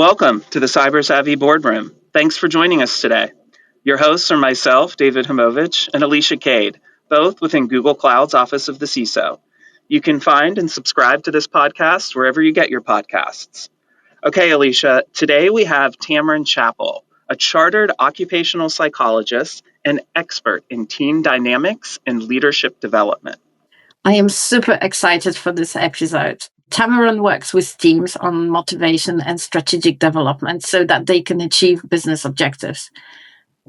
Welcome to the Cyber Savvy Boardroom. Thanks for joining us today. Your hosts are myself, David Hamovich, and Alicia Cade, both within Google Cloud's Office of the CISO. You can find and subscribe to this podcast wherever you get your podcasts. Okay, Alicia, today we have Tameron Chappell, a chartered occupational psychologist and expert in team dynamics and leadership development. I am super excited for this episode. Tameron works with teams on motivation and strategic development so that they can achieve business objectives.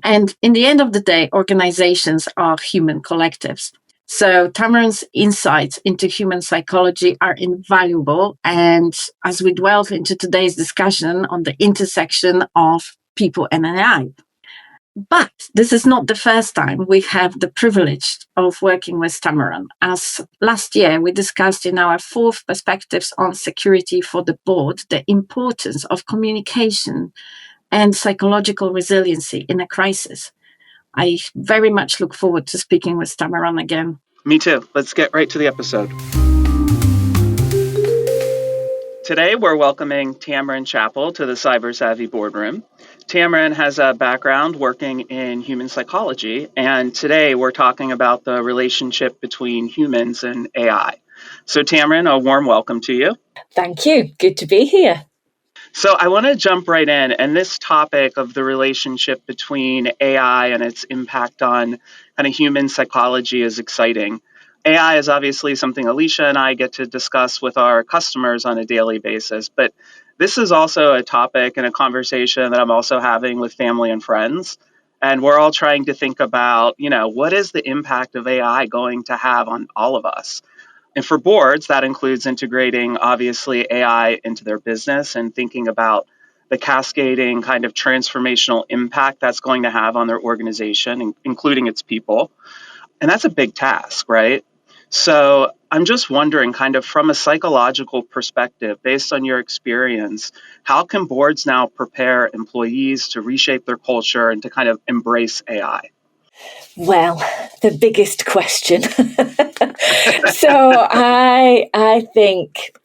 And in the end of the day, organizations are human collectives. So Tameron's insights into human psychology are invaluable. And as we delve into today's discussion on the intersection of people and AI. But this is not the first time we have the privilege of working with Tameron. As last year, we discussed in our 4th Perspectives on Security for the Board the importance of communication and psychological resiliency in a crisis. I very much look forward to speaking with Tameron again. Me too. Let's get right to the episode. Today, we're welcoming Tameron Chappell to the Cyber Savvy Boardroom. Tameron has a background working in human psychology, and today we're talking about the relationship between humans and AI. So Tameron, a warm welcome to you. Thank you. Good to be here. So I want to jump right in, and this topic of the relationship between AI and its impact on kind of human psychology is exciting. AI is obviously something Alicia and I get to discuss with our customers on a daily basis, but this is also a topic and a conversation that I'm also having with family and friends. And we're all trying to think about, what is the impact of AI going to have on all of us? And for boards, that includes integrating, obviously, AI into their business and thinking about the cascading kind of transformational impact that's going to have on their organization, including its people. And that's a big task, right? So I'm just wondering, kind of from a psychological perspective, based on your experience, how can boards now prepare employees to reshape their culture and to kind of embrace AI? Well, the biggest question. So I think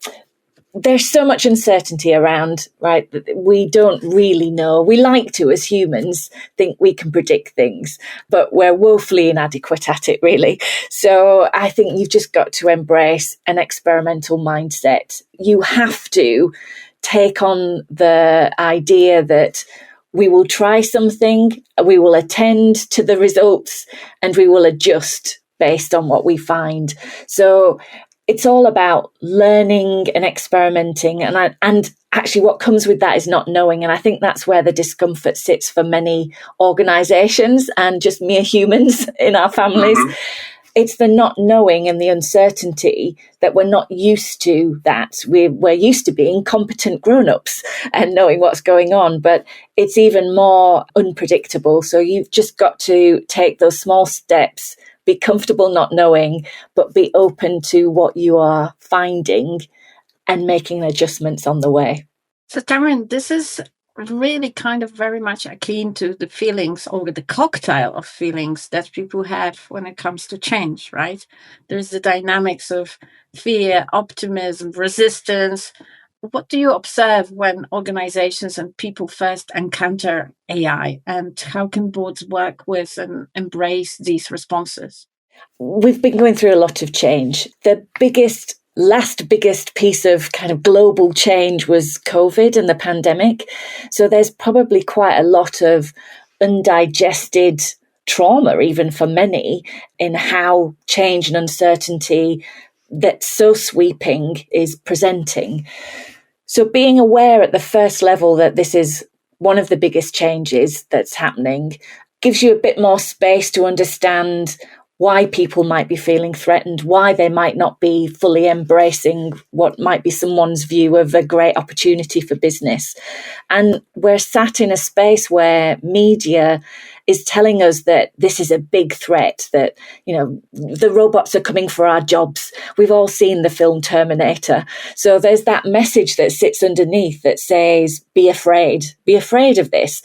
there's so much uncertainty around, right? We don't really know. We like to, as humans, think we can predict things, but we're woefully inadequate at it, really. So I think you've just got to embrace an experimental mindset. You have to take on the idea that we will try something, we will attend to the results, and we will adjust based on what we find. So it's all about learning and experimenting. And actually what comes with that is not knowing. And I think that's where the discomfort sits for many organizations and just mere humans in our families. Mm-hmm. It's the not knowing and the uncertainty that we're not used to that. We're used to being competent grown-ups and knowing what's going on, but it's even more unpredictable. So you've just got to take those small steps, be comfortable not knowing, but be open to what you are finding and making adjustments on the way. So Tameron, this is really kind of very much akin to the feelings or the cocktail of feelings that people have when it comes to change, right? There's the dynamics of fear, optimism, resistance. What do you observe when organizations and people first encounter AI, and how can boards work with and embrace these responses? We've been going through a lot of change. The last biggest piece of kind of global change was COVID and the pandemic. So there's probably quite a lot of undigested trauma, even for many, in how change and uncertainty that's so sweeping is presenting. So being aware at the first level that this is one of the biggest changes that's happening gives you a bit more space to understand why people might be feeling threatened, why they might not be fully embracing what might be someone's view of a great opportunity for business. And we're sat in a space where media is telling us that this is a big threat, that, the robots are coming for our jobs. We've all seen the film Terminator. So there's that message that sits underneath that says, be afraid of this.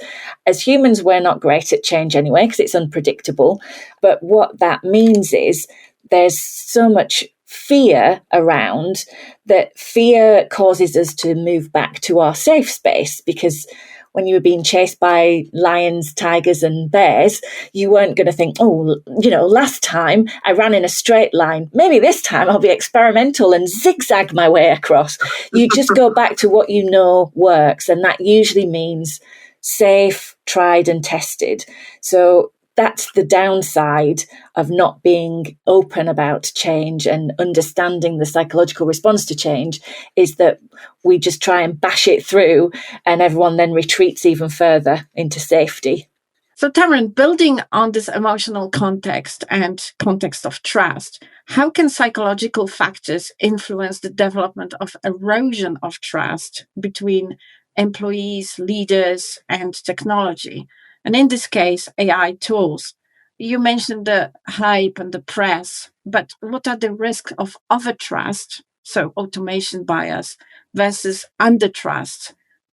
As humans, we're not great at change anyway, because it's unpredictable. But what that means is there's so much fear around, that fear causes us to move back to our safe space, because when you were being chased by lions, tigers and bears, you weren't going to think, oh, last time I ran in a straight line. Maybe this time I'll be experimental and zigzag my way across. You just go back to what you know works. And that usually means safe, tried and tested. So that's the downside of not being open about change and understanding the psychological response to change, is that we just try and bash it through and everyone then retreats even further into safety. So Tameron, building on this emotional context and context of trust, how can psychological factors influence the development of erosion of trust between employees, leaders, and technology? And in this case, AI tools. You mentioned the hype and the press, but what are the risks of overtrust, so automation bias, versus undertrust,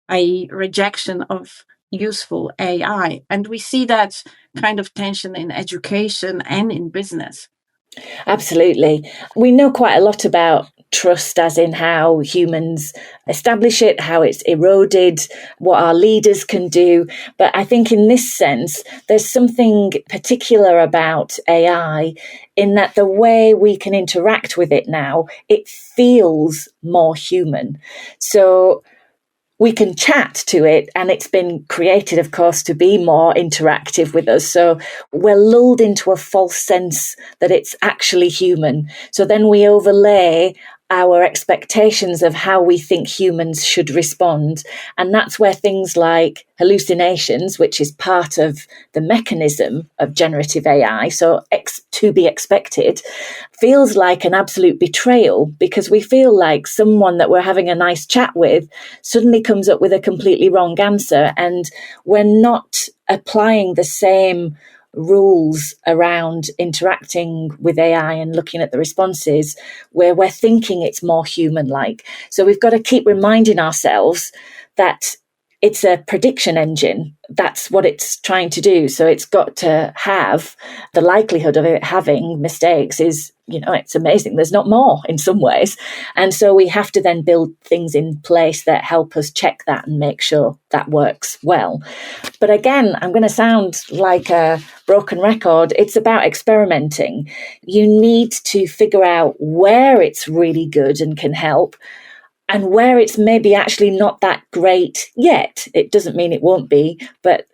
i.e. rejection of useful AI? And we see that kind of tension in education and in business. Absolutely. We know quite a lot about trust, as in how humans establish it, how it's eroded, what our leaders can do. But I think in this sense, there's something particular about AI in that the way we can interact with it now, it feels more human. So we can chat to it, and it's been created, of course, to be more interactive with us. So we're lulled into a false sense that it's actually human. So then we overlay our expectations of how we think humans should respond. And that's where things like hallucinations, which is part of the mechanism of generative AI, so to be expected, feels like an absolute betrayal, because we feel like someone that we're having a nice chat with suddenly comes up with a completely wrong answer, and we're not applying the same rules around interacting with AI and looking at the responses where we're thinking it's more human-like. So we've got to keep reminding ourselves that it's a prediction engine. That's what it's trying to do. So it's got to have the likelihood of it having mistakes is, it's amazing. There's not more in some ways. And so we have to then build things in place that help us check that and make sure that works well. But again, I'm going to sound like a broken record. It's about experimenting. You need to figure out where it's really good and can help, and where it's maybe actually not that great yet. It doesn't mean it won't be, but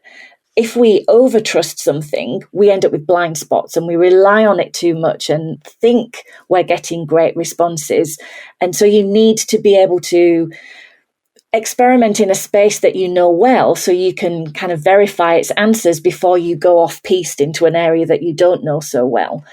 if we overtrust something, we end up with blind spots and we rely on it too much and think we're getting great responses. And so you need to be able to experiment in a space that you know well, so you can kind of verify its answers before you go off-piste into an area that you don't know so well.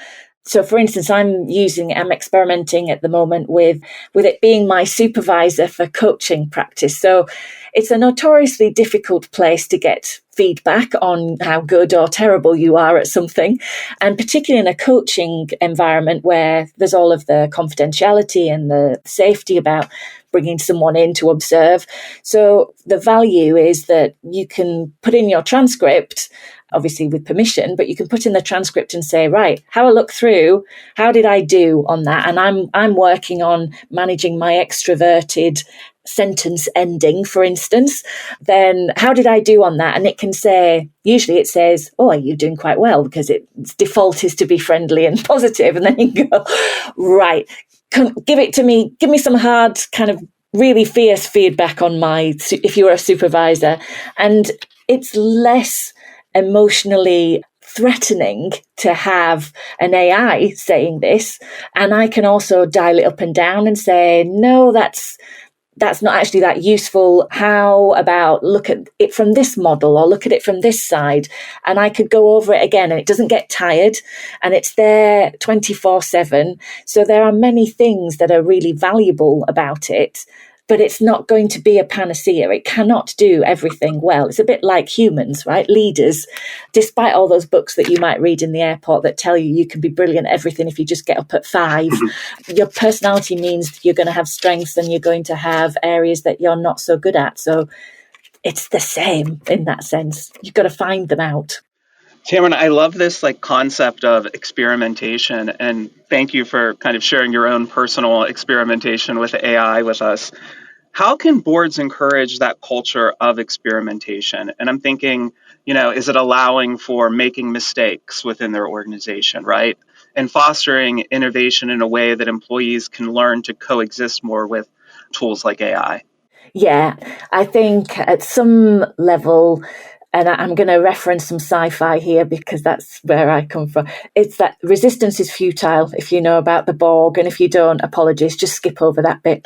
So, for instance, I'm experimenting at the moment with it being my supervisor for coaching practice. So it's a notoriously difficult place to get feedback on how good or terrible you are at something. And particularly in a coaching environment where there's all of the confidentiality and the safety about bringing someone in to observe. So the value is that you can put in your transcript, obviously with permission, but you can put in the transcript and say, right, have a look through. How did I do on that? And I'm working on managing my extroverted sentence ending, for instance. Then how did I do on that? And it can say, usually it says, oh, you're doing quite well, because its default is to be friendly and positive. And then you can go, right, give it to me. Give me some hard kind of really fierce feedback on if you're a supervisor. And it's less emotionally threatening to have an AI saying this. And I can also dial it up and down and say, no, that's not actually that useful. How about look at it from this model, or look at it from this side? And I could go over it again, and it doesn't get tired, and it's there 24/7. So there are many things that are really valuable about it, but it's not going to be a panacea. It cannot do everything well. It's a bit like humans, right? Leaders, despite all those books that you might read in the airport that tell you can be brilliant at everything if you just get up at 5. Your personality means you're going to have strengths and you're going to have areas that you're not so good at. So it's the same in that sense. You've got to find them out. Tameron, I love this concept of experimentation, and thank you for kind of sharing your own personal experimentation with AI with us. How can boards encourage that culture of experimentation? And I'm thinking, is it allowing for making mistakes within their organization, right? And fostering innovation in a way that employees can learn to coexist more with tools like AI? Yeah, I think at some level, and I'm going to reference some sci-fi here because that's where I come from. It's that resistance is futile if you know about the Borg, and if you don't, apologies, just skip over that bit.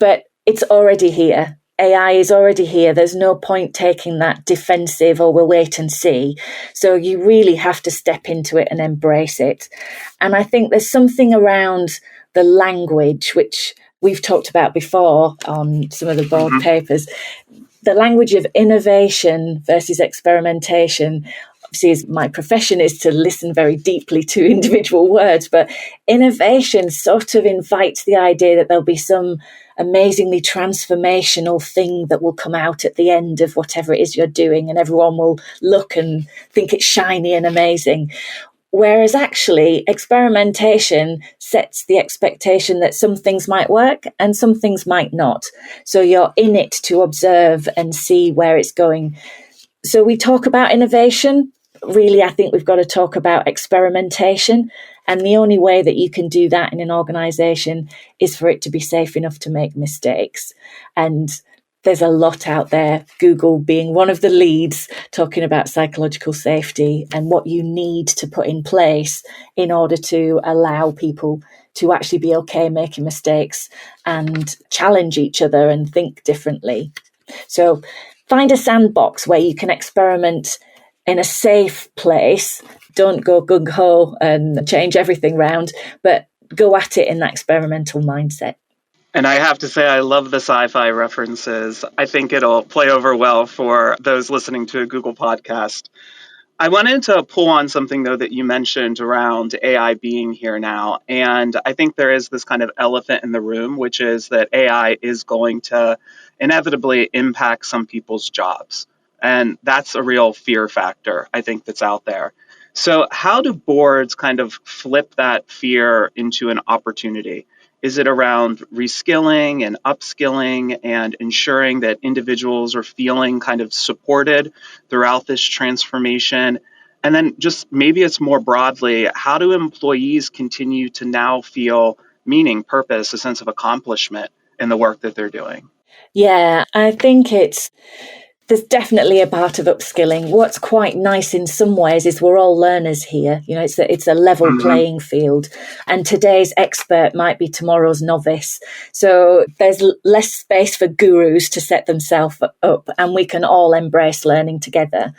But it's already here. AI is already here. There's no point taking that defensive or we'll wait and see. So you really have to step into it and embrace it. And I think there's something around the language, which we've talked about before on some of the board papers, the language of innovation versus experimentation. Obviously, as my profession is to listen very deeply to individual words, but innovation sort of invites the idea that there'll be some amazingly transformational thing that will come out at the end of whatever it is you're doing, and everyone will look and think it's shiny and amazing. Whereas actually experimentation sets the expectation that some things might work and some things might not. So you're in it to observe and see where it's going. So we talk about innovation. Really, I think we've got to talk about experimentation. And the only way that you can do that in an organization is for it to be safe enough to make mistakes. And there's a lot out there, Google being one of the leads, talking about psychological safety and what you need to put in place in order to allow people to actually be okay making mistakes and challenge each other and think differently. So find a sandbox where you can experiment in a safe place. Don't go gung-ho and change everything round, but go at it in that experimental mindset. And I have to say, I love the sci-fi references. I think it'll play over well for those listening to a Google podcast. I wanted to pull on something, though, that you mentioned around AI being here now. And I think there is this kind of elephant in the room, which is that AI is going to inevitably impact some people's jobs. And that's a real fear factor, I think, that's out there. So how do boards kind of flip that fear into an opportunity? Is it around reskilling and upskilling and ensuring that individuals are feeling kind of supported throughout this transformation? And then just maybe it's more broadly, how do employees continue to now feel meaning, purpose, a sense of accomplishment in the work that they're doing? Yeah, I think there's definitely a part of upskilling. What's quite nice in some ways is we're all learners here. It's a level playing field, and today's expert might be tomorrow's novice. So there's less space for gurus to set themselves up, and we can all embrace learning together.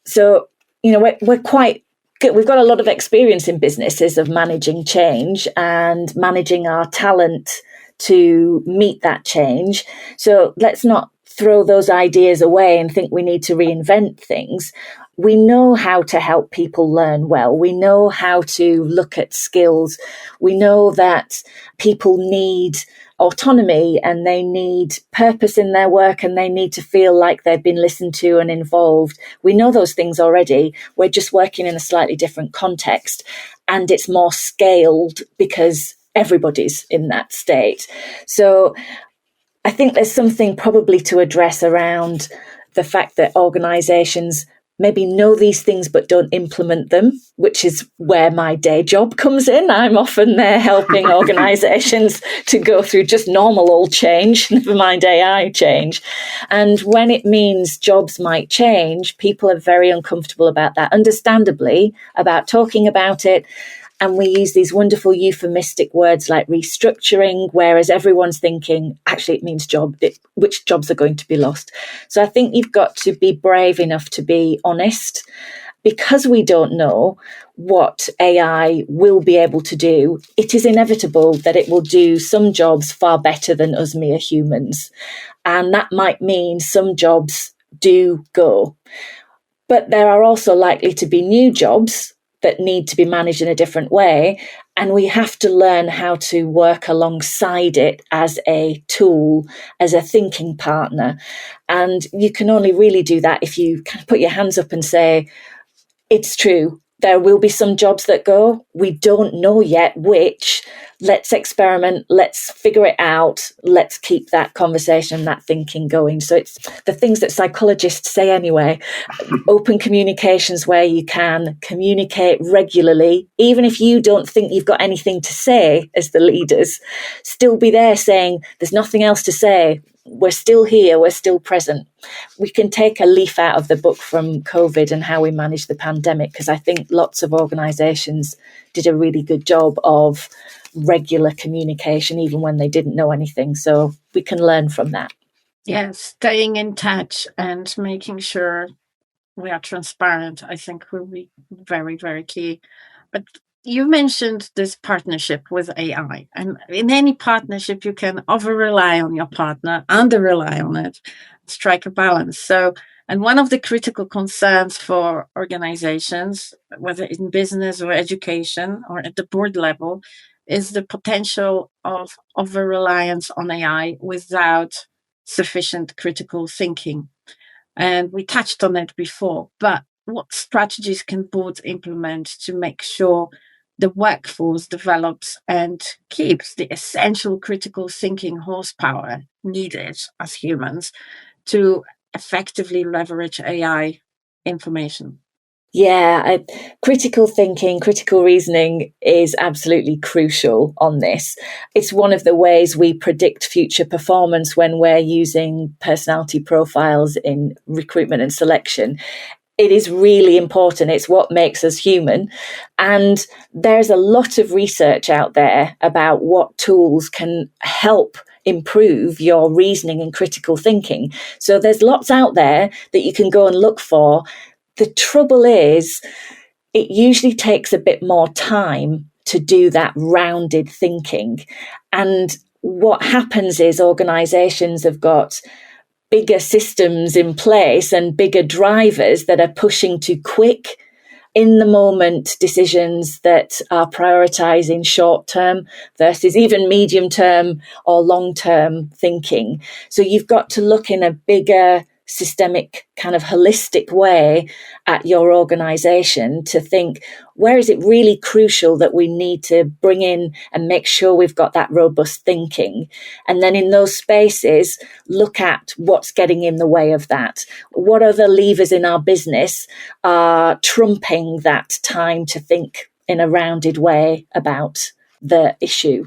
So, we're quite good. We've got a lot of experience in businesses of managing change and managing our talent to meet that change. So let's not throw those ideas away and think we need to reinvent things. We know how to help people learn well. We know how to look at skills. We know that people need autonomy and they need purpose in their work and they need to feel like they've been listened to and involved. We know those things already. We're just working in a slightly different context, and it's more scaled because everybody's in that state. So I think there's something probably to address around the fact that organizations maybe know these things but don't implement them, which is where my day job comes in. I'm often there helping organizations to go through just normal old change, never mind AI change. And when it means jobs might change, people are very uncomfortable about that, understandably, about talking about it. And we use these wonderful euphemistic words like restructuring, whereas everyone's thinking, actually, it means which jobs are going to be lost. So I think you've got to be brave enough to be honest. Because we don't know what AI will be able to do, it is inevitable that it will do some jobs far better than us mere humans. And that might mean some jobs do go. But there are also likely to be new jobs that need to be managed in a different way. And we have to learn how to work alongside it as a tool, as a thinking partner. And you can only really do that if you kind of put your hands up and say, It's true. There will be some jobs that go. We don't know yet which. Let's experiment. Let's figure it out. Let's keep that conversation, that thinking going. So it's the things that psychologists say anyway. Open communications where you can communicate regularly, even if you don't think you've got anything to say as the leaders, still be there saying, there's nothing else to say. We're still here. We're still present. We can take a leaf out of the book from COVID and how we managed the pandemic, because I think lots of organisations did a really good job of regular communication, even when they didn't know anything. So we can learn from that. Yes, staying in touch and making sure we are transparent, I think, will be very, very key. But you mentioned this partnership with AI, and in any partnership, you can over rely on your partner, under rely on it, strike a balance. So, and one of the critical concerns for organizations, whether in business or education or at the board level, is the potential of over reliance on AI without sufficient critical thinking. And we touched on it before, but what strategies can boards implement to make sure the workforce develops and keeps the essential critical thinking horsepower needed as humans to effectively leverage AI information? Yeah, critical thinking, critical reasoning is absolutely crucial on this. It's one of the ways we predict future performance when we're using personality profiles in recruitment and selection. It is really important. It's what makes us human. And there's a lot of research out there about what tools can help improve your reasoning and critical thinking. So there's lots out there that you can go and look for. The trouble is, it usually takes a bit more time to do that rounded thinking. And what happens is organizations have got bigger systems in place and bigger drivers that are pushing to quick, in the moment decisions that are prioritizing short term versus even medium term or long term thinking. So you've got to look in a bigger, systemic, kind of holistic way at your organization to think, where is it really crucial that we need to bring in and make sure we've got that robust thinking? And then in those spaces, look at what's getting in the way of that. What other levers in our business are trumping that time to think in a rounded way about the issue?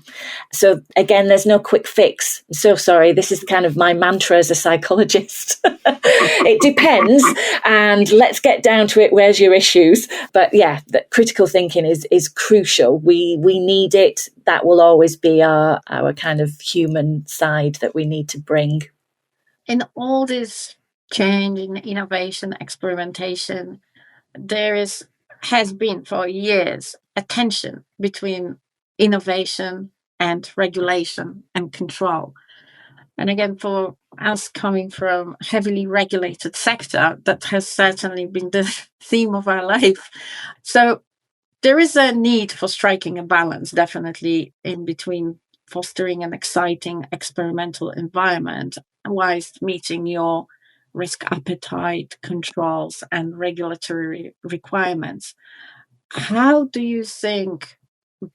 So again, there's no quick fix. I'm so sorry. This is kind of my mantra as a psychologist. It depends. And let's get down to it. Where's your issues? But yeah, the critical thinking is crucial. We need it. That will always be our kind of human side that we need to bring. In all this change in innovation, experimentation, there has been for years a tension between innovation and regulation and control. And again, for us coming from a heavily regulated sector, that has certainly been the theme of our life. So there is a need for striking a balance, definitely, in between fostering an exciting experimental environment whilst meeting your risk appetite, controls, and regulatory requirements. How do you think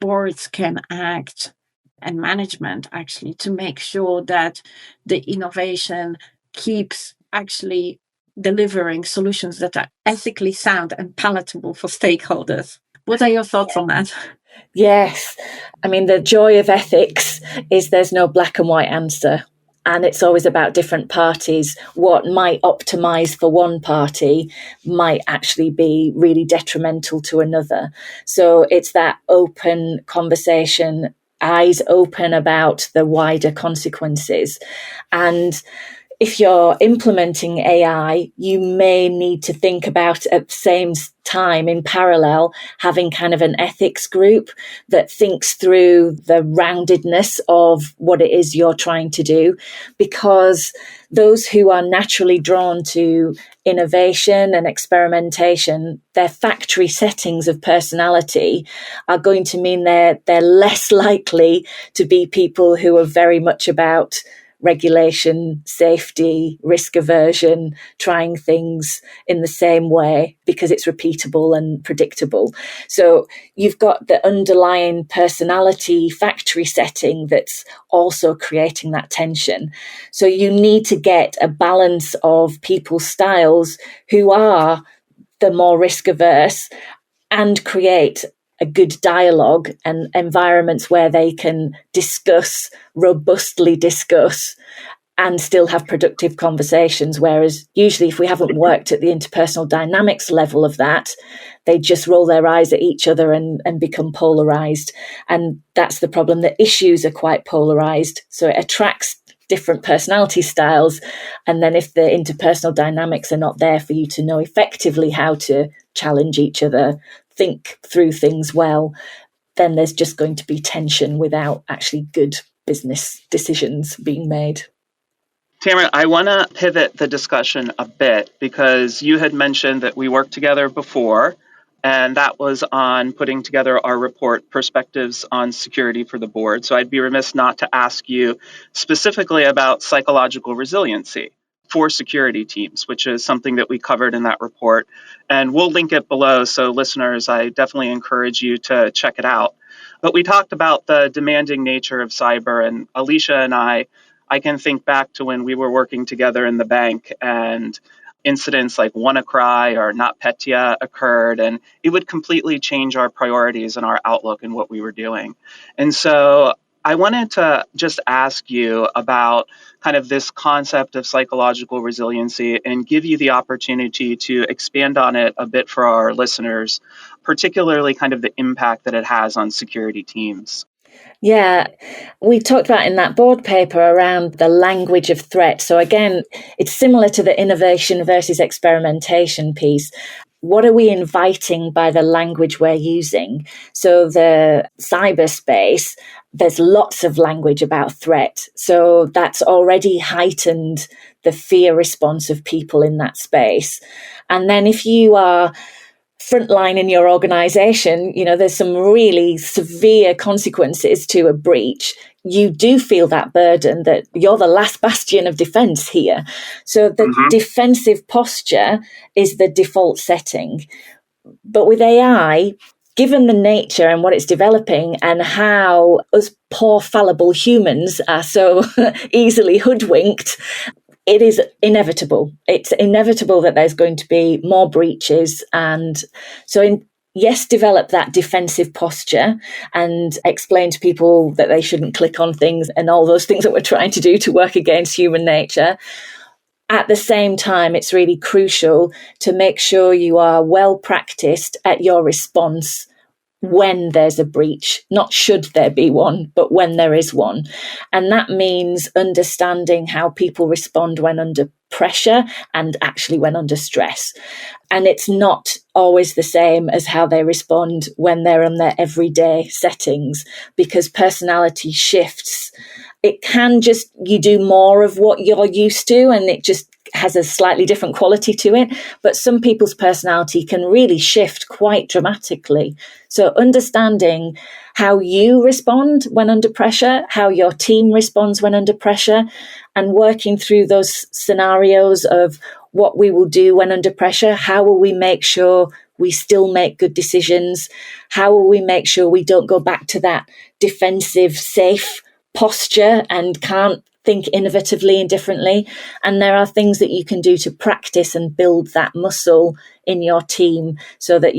boards can act, and management actually, to make sure that the innovation keeps actually delivering solutions that are ethically sound and palatable for stakeholders? What are your thoughts on that? Yes. I mean, the joy of ethics is there's no black and white answer. And it's always about different parties. What might optimize for one party might actually be really detrimental to another. So it's that open conversation, eyes open about the wider consequences. And if you're implementing AI, you may need to think about at the same time, in parallel, having kind of an ethics group that thinks through the roundedness of what it is you're trying to do, because those who are naturally drawn to innovation and experimentation, their factory settings of personality are going to mean they're less likely to be people who are very much about regulation, safety, risk aversion, trying things in the same way because it's repeatable and predictable. So you've got the underlying personality factory setting that's also creating that tension. So you need to get a balance of people's styles who are the more risk averse and create a good dialogue and environments where they can robustly discuss and still have productive conversations. Whereas usually if we haven't worked at the interpersonal dynamics level of that, they just roll their eyes at each other and become polarized. And that's the problem. The issues are quite polarized. So it attracts different personality styles. And then if the interpersonal dynamics are not there for you to know effectively how to challenge each other, think through things well, then there's just going to be tension without actually good business decisions being made. Tameron, I want to pivot the discussion a bit because you had mentioned that we worked together before, and that was on putting together our report, Perspectives on Security for the Board. So I'd be remiss not to ask you specifically about psychological resiliency for security teams, which is something that we covered in that report. And we'll link it below. So listeners, I definitely encourage you to check it out. But we talked about the demanding nature of cyber, and Alicia and I can think back to when we were working together in the bank and incidents like WannaCry or NotPetya occurred, and it would completely change our priorities and our outlook in what we were doing. And so I wanted to just ask you about kind of this concept of psychological resiliency and give you the opportunity to expand on it a bit for our listeners, particularly kind of the impact that it has on security teams. Yeah, we talked about in that board paper around the language of threat. So again, it's similar to the innovation versus experimentation piece. What are we inviting by the language we're using? So the cyberspace, there's lots of language about threat. So that's already heightened the fear response of people in that space. And then if you are frontline in your organization, there's some really severe consequences to a breach. You do feel that burden that you're the last bastion of defense here. So the defensive posture is the default setting. But with AI, given the nature and what it's developing and how us poor fallible humans are so easily hoodwinked, it is inevitable. It's inevitable that there's going to be more breaches. And so, yes, develop that defensive posture and explain to people that they shouldn't click on things and all those things that we're trying to do to work against human nature. At the same time, it's really crucial to make sure you are well practiced at your response when there's a breach, not should there be one, but when there is one. And that means understanding how people respond when under pressure and actually when under stress. And it's not always the same as how they respond when they're in their everyday settings, because personality shifts. It can just, you do more of what you're used to and it just has a slightly different quality to it. But some people's personality can really shift quite dramatically. So understanding how you respond when under pressure, how your team responds when under pressure, and working through those scenarios of what we will do when under pressure. How will we make sure we still make good decisions? How will we make sure we don't go back to that defensive, safe posture and can't think innovatively and differently? And there are things that you can do to practice and build that muscle in your team so that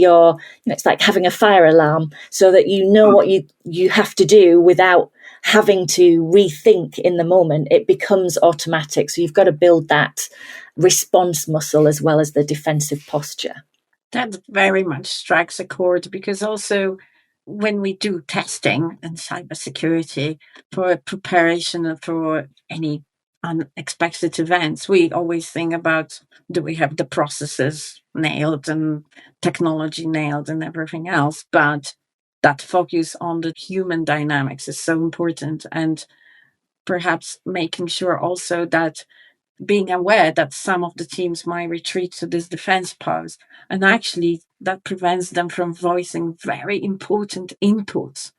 it's like having a fire alarm, so that you know what you have to do without having to rethink in the moment. It becomes automatic. So you've got to build that response muscle as well as the defensive posture. That very much strikes a chord, because also when we do testing in cybersecurity for preparation for any unexpected events, we always think about, do we have the processes nailed and technology nailed and everything else? But that focus on the human dynamics is so important. And perhaps making sure also that being aware that some of the teams might retreat to this defense pose, and actually that prevents them from voicing very important inputs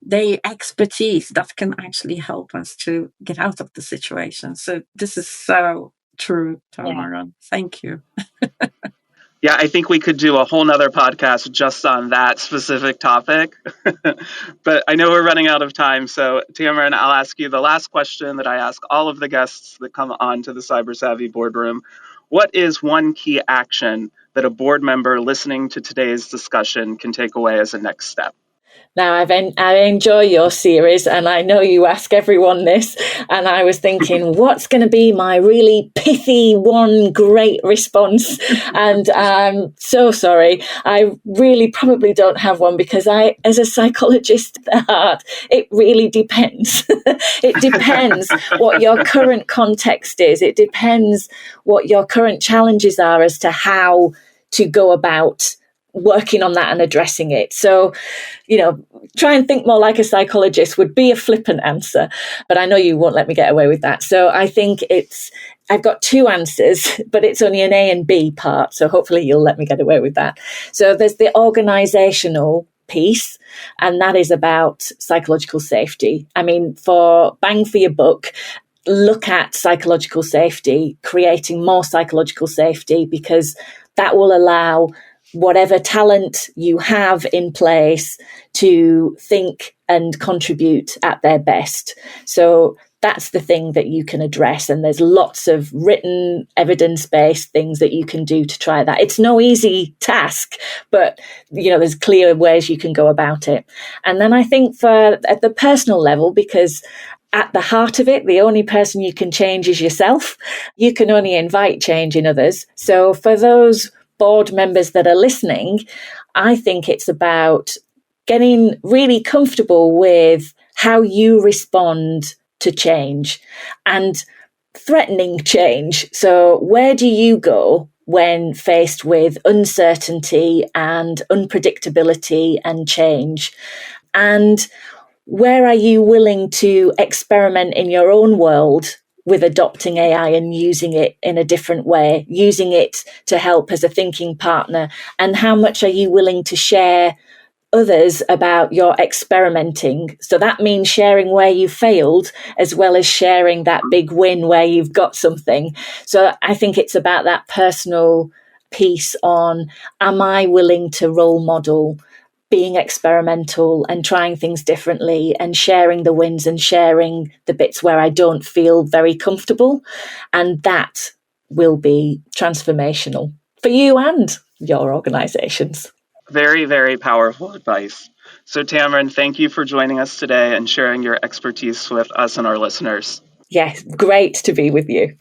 their expertise that can actually help us to get out of the situation. So this is so true, Tameron. Thank you. Yeah, I think we could do a whole nother podcast just on that specific topic. But I know we're running out of time. So, Tameron, I'll ask you the last question that I ask all of the guests that come on to the Cyber Savvy Boardroom. What is one key action that a board member listening to today's discussion can take away as a next step? Now, I enjoy your series, and I know you ask everyone this, and I was thinking, what's going to be my really pithy one great response? And I'm so sorry. I really probably don't have one, because as a psychologist at heart, it really depends. It depends what your current context is. It depends what your current challenges are as to how to go about working on that and addressing it. So, try and think more like a psychologist would be a flippant answer, but I know you won't let me get away with that. So I think I've got two answers, but it's only an A and B part. So hopefully you'll let me get away with that. So there's the organizational piece, and that is about psychological safety. I mean, for bang for your buck, look at psychological safety, creating more psychological safety, because that will allow whatever talent you have in place to think and contribute at their best. So that's the thing that you can address. And there's lots of written evidence-based things that you can do to try that. It's no easy task, but there's clear ways you can go about it. And then I think at the personal level, because at the heart of it, the only person you can change is yourself. You can only invite change in others. So for those board members that are listening, I think it's about getting really comfortable with how you respond to change and threatening change. So where do you go when faced with uncertainty and unpredictability and change? And where are you willing to experiment in your own world with adopting AI and using it in a different way, using it to help as a thinking partner? And how much are you willing to share others about your experimenting? So that means sharing where you failed, as well as sharing that big win where you've got something. So I think it's about that personal piece on, am I willing to role model being experimental and trying things differently and sharing the wins and sharing the bits where I don't feel very comfortable? And that will be transformational for you and your organizations. Very, very powerful advice. So, Tameron, thank you for joining us today and sharing your expertise with us and our listeners. Yes, great to be with you.